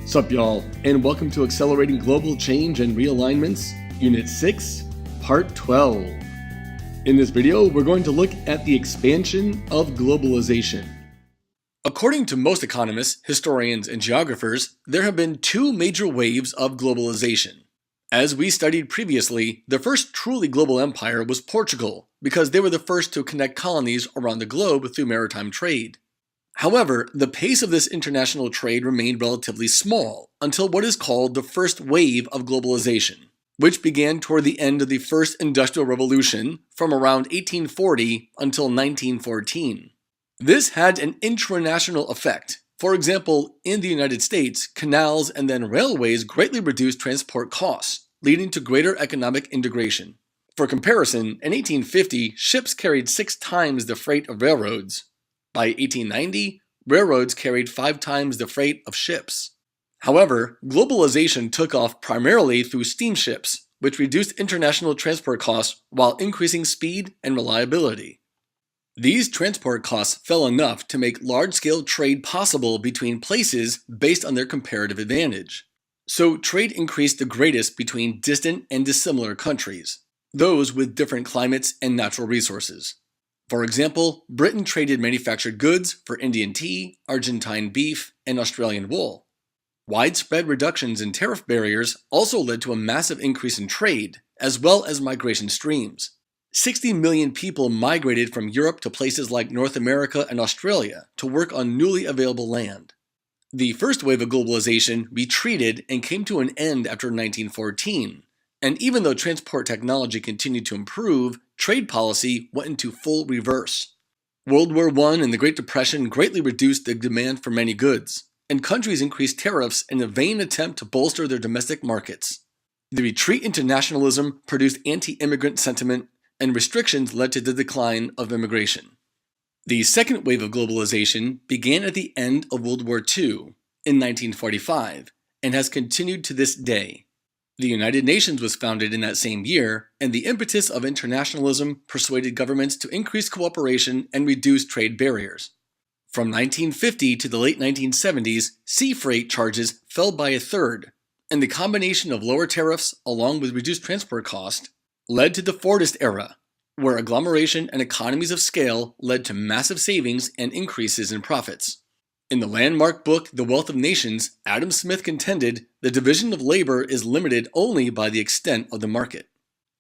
Sup y'all, and welcome to Accelerating Global Change and Realignments, Unit 6, Part 12. In this video, we're going to look at the expansion of globalization. According to most economists, historians, and geographers, there have been two major waves of globalization. As we studied previously, the first truly global empire was Portugal, because they were the first to connect colonies around the globe through maritime trade. However, the pace of this international trade remained relatively small until what is called the first wave of globalization, which began toward the end of the First Industrial Revolution from around 1840 until 1914. This had an intranational effect. For example, in the United States, canals and then railways greatly reduced transport costs, leading to greater economic integration. For comparison, in 1850, ships carried 6 times the freight of railroads. By 1890, railroads carried 5 times the freight of ships. However, globalization took off primarily through steamships, which reduced international transport costs while increasing speed and reliability. These transport costs fell enough to make large-scale trade possible between places based on their comparative advantage. So trade increased the greatest between distant and dissimilar countries, those with different climates and natural resources. For example, Britain traded manufactured goods for Indian tea, Argentine beef, and Australian wool. Widespread reductions in tariff barriers also led to a massive increase in trade, as well as migration streams. 60 million people migrated from Europe to places like North America and Australia to work on newly available land. The first wave of globalization retreated and came to an end after 1914. And even though transport technology continued to improve, trade policy went into full reverse. World War I and the Great Depression greatly reduced the demand for many goods, and countries increased tariffs in a vain attempt to bolster their domestic markets. The retreat into nationalism produced anti-immigrant sentiment, and restrictions led to the decline of immigration. The second wave of globalization began at the end of World War II, in 1945, and has continued to this day. The United Nations was founded in that same year, and the impetus of internationalism persuaded governments to increase cooperation and reduce trade barriers. From 1950 to the late 1970s, sea freight charges fell by a third, and the combination of lower tariffs along with reduced transport cost led to the Fordist Era, where agglomeration and economies of scale led to massive savings and increases in profits. In the landmark book The Wealth of Nations, Adam Smith contended the division of labor is limited only by the extent of the market.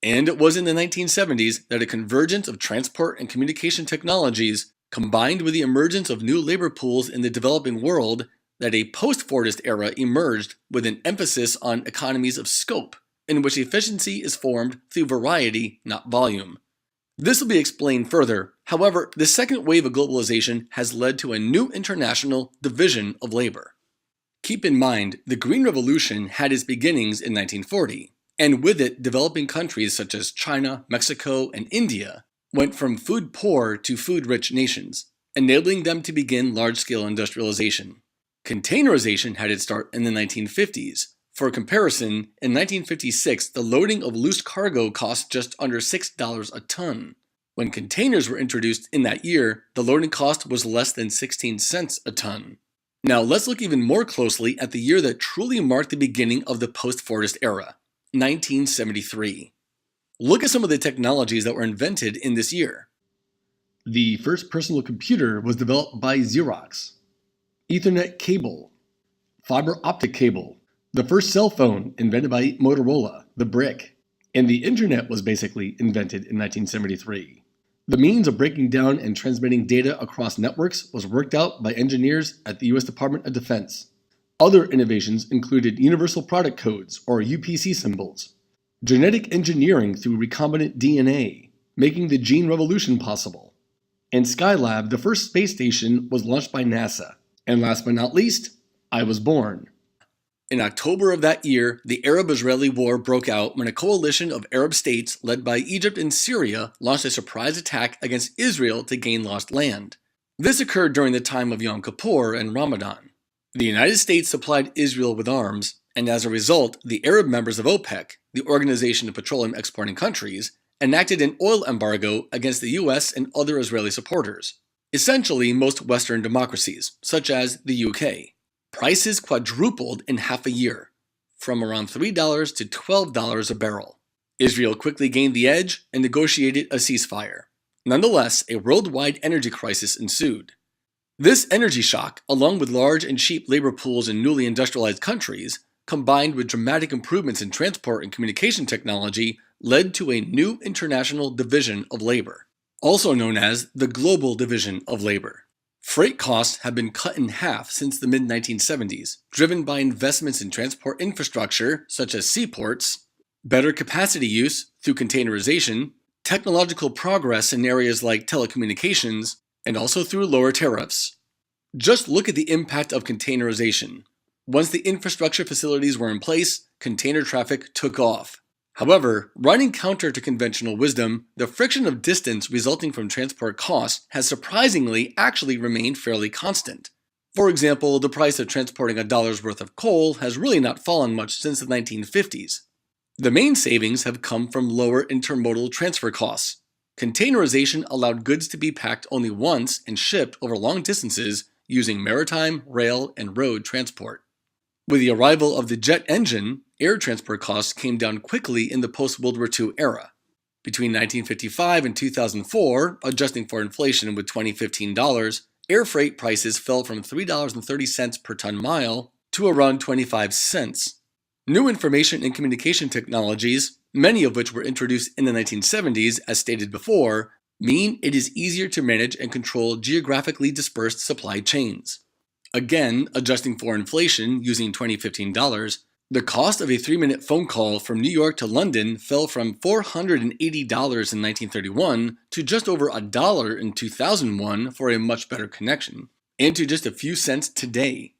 And it was in the 1970s that a convergence of transport and communication technologies, combined with the emergence of new labor pools in the developing world, that a post-Fordist era emerged with an emphasis on economies of scope, in which efficiency is formed through variety, not volume. This will be explained further. However, the second wave of globalization has led to a new international division of labor. Keep in mind, the Green Revolution had its beginnings in 1940, and with it, developing countries such as China, Mexico, and India went from food-poor to food-rich nations, enabling them to begin large-scale industrialization. Containerization had its start in the 1950s. For comparison, in 1956, the loading of loose cargo cost just under $6 a ton. When containers were introduced in that year, the loading cost was less than 16 cents a ton. Now let's look even more closely at the year that truly marked the beginning of the Post-Fordist Era, 1973. Look at some of the technologies that were invented in this year. The first personal computer was developed by Xerox. Ethernet cable. Fiber optic cable. The first cell phone invented by Motorola, the brick. And the internet was basically invented in 1973. The means of breaking down and transmitting data across networks was worked out by engineers at the U.S. Department of Defense. Other innovations included Universal Product Codes, or UPC symbols, genetic engineering through recombinant DNA, making the gene revolution possible. And Skylab, the first space station, was launched by NASA. And last but not least, I was born. In October of that year, the Arab-Israeli War broke out when a coalition of Arab states led by Egypt and Syria launched a surprise attack against Israel to gain lost land. This occurred during the time of Yom Kippur and Ramadan. The United States supplied Israel with arms, and as a result, the Arab members of OPEC, the Organization of Petroleum Exporting Countries, enacted an oil embargo against the US and other Israeli supporters, essentially most Western democracies, such as the UK. prices quadrupled in half a year, from around $3 to $12 a barrel. Israel quickly gained the edge and negotiated a ceasefire. Nonetheless, a worldwide energy crisis ensued. This energy shock, along with large and cheap labor pools in newly industrialized countries, combined with dramatic improvements in transport and communication technology, led to a new international division of labor, also known as the Global Division of Labor. Freight costs have been cut in half since the mid-1970s, driven by investments in transport infrastructure such as seaports, better capacity use through containerization, technological progress in areas like telecommunications, and also through lower tariffs. Just look at the impact of containerization. Once the infrastructure facilities were in place, container traffic took off. However, running counter to conventional wisdom, the friction of distance resulting from transport costs has surprisingly actually remained fairly constant. For example, the price of transporting $1 worth of coal has really not fallen much since the 1950s. The main savings have come from lower intermodal transfer costs. Containerization allowed goods to be packed only once and shipped over long distances using maritime, rail, and road transport. With the arrival of the jet engine, air transport costs came down quickly in the post-World War II era. Between 1955 and 2004, adjusting for inflation with $2015, air freight prices fell from $3.30 per ton mile to around 25 cents. New information and communication technologies, many of which were introduced in the 1970s, as stated before, mean it is easier to manage and control geographically dispersed supply chains. Again, adjusting for inflation using $2015, the cost of a 3-minute phone call from New York to London fell from $480 in 1931 to just over $1 in 2001 for a much better connection, and to just a few cents today.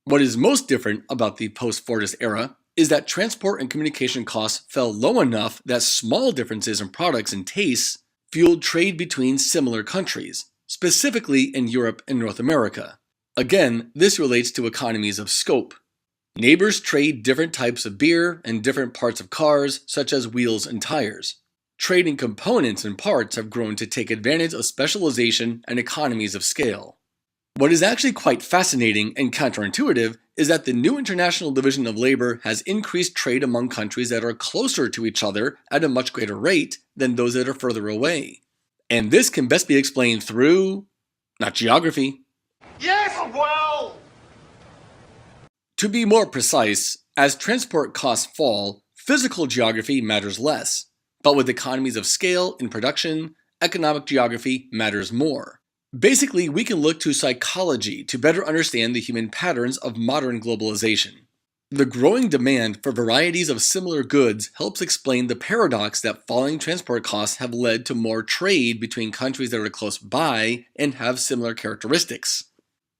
What is most different about the Post-Fordist era is that transport and communication costs fell low enough that small differences in products and tastes fueled trade between similar countries, specifically in Europe and North America. Again, this relates to economies of scope. Neighbors trade different types of beer and different parts of cars, such as wheels and tires. Trading components and parts have grown to take advantage of specialization and economies of scale. What is actually quite fascinating and counterintuitive is that the new international division of labor has increased trade among countries that are closer to each other at a much greater rate than those that are further away. And this can best be explained through, not geography. Yes, well! To be more precise, as transport costs fall, physical geography matters less. But with economies of scale in production, economic geography matters more. Basically, we can look to psychology to better understand the human patterns of modern globalization. The growing demand for varieties of similar goods helps explain the paradox that falling transport costs have led to more trade between countries that are close by and have similar characteristics.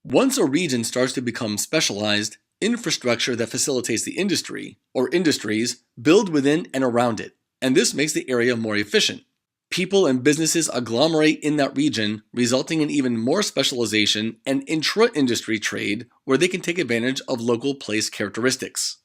Once a region starts to become specialized, infrastructure that facilitates the industry, or industries, build within and around it, and this makes the area more efficient. People and businesses agglomerate in that region, resulting in even more specialization and intra-industry trade where they can take advantage of local place characteristics.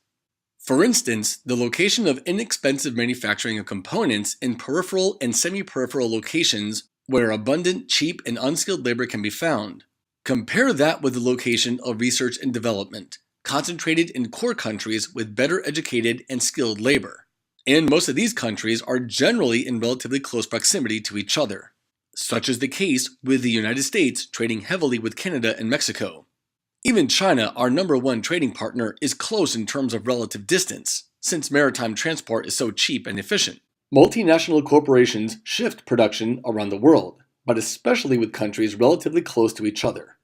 For instance, the location of inexpensive manufacturing of components in peripheral and semi-peripheral locations where abundant, cheap, and unskilled labor can be found. Compare that with the location of research and development, concentrated in core countries with better educated and skilled labor. And most of these countries are generally in relatively close proximity to each other. Such is the case with the United States trading heavily with Canada and Mexico. Even China, our #1 trading partner, is close in terms of relative distance, since maritime transport is so cheap and efficient. Multinational corporations shift production around the world, but especially with countries relatively close to each other.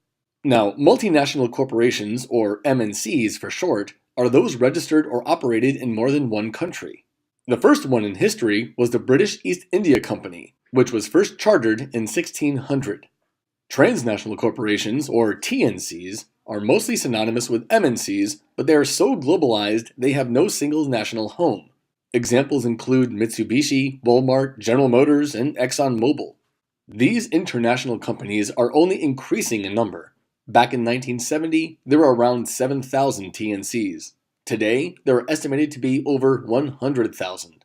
Now, multinational corporations, or MNCs for short, are those registered or operated in more than one country. The first one in history was the British East India Company, which was first chartered in 1600. Transnational corporations, or TNCs, are mostly synonymous with MNCs, but they are so globalized they have no single national home. Examples include Mitsubishi, Walmart, General Motors, and ExxonMobil. These international companies are only increasing in number. Back in 1970, there were around 7,000 TNCs. Today, there are estimated to be over 100,000.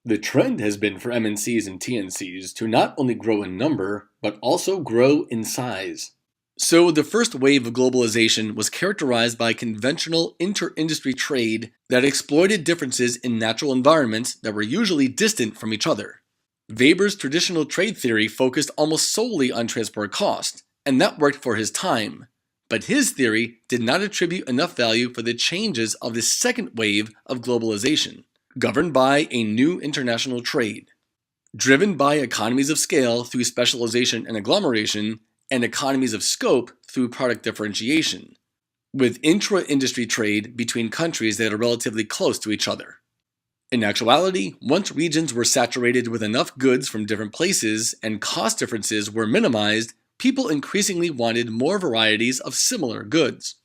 The trend has been for MNCs and TNCs to not only grow in number, but also grow in size. So the first wave of globalization was characterized by conventional inter-industry trade that exploited differences in natural environments that were usually distant from each other. Weber's traditional trade theory focused almost solely on transport cost, and that worked for his time. But his theory did not attribute enough value for the changes of the second wave of globalization, governed by a new international trade. Driven by economies of scale through specialization and agglomeration, and economies of scope through product differentiation, with intra-industry trade between countries that are relatively close to each other. In actuality, once regions were saturated with enough goods from different places and cost differences were minimized, people increasingly wanted more varieties of similar goods.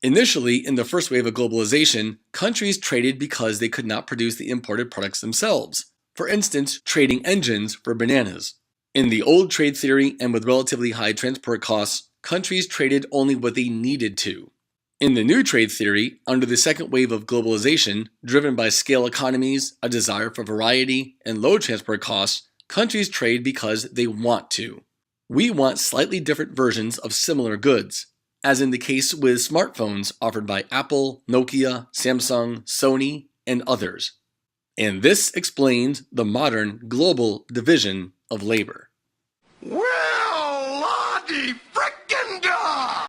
Initially, in the first wave of globalization, countries traded because they could not produce the imported products themselves. For instance, trading engines for bananas. In the old trade theory and with relatively high transport costs, countries traded only what they needed to. In the new trade theory, under the second wave of globalization, driven by scale economies, a desire for variety, and low transport costs, countries trade because they want to. We want slightly different versions of similar goods, as in the case with smartphones offered by Apple, Nokia, Samsung, Sony, and others. And this explains the modern global division of labor. Well, Lottie frick!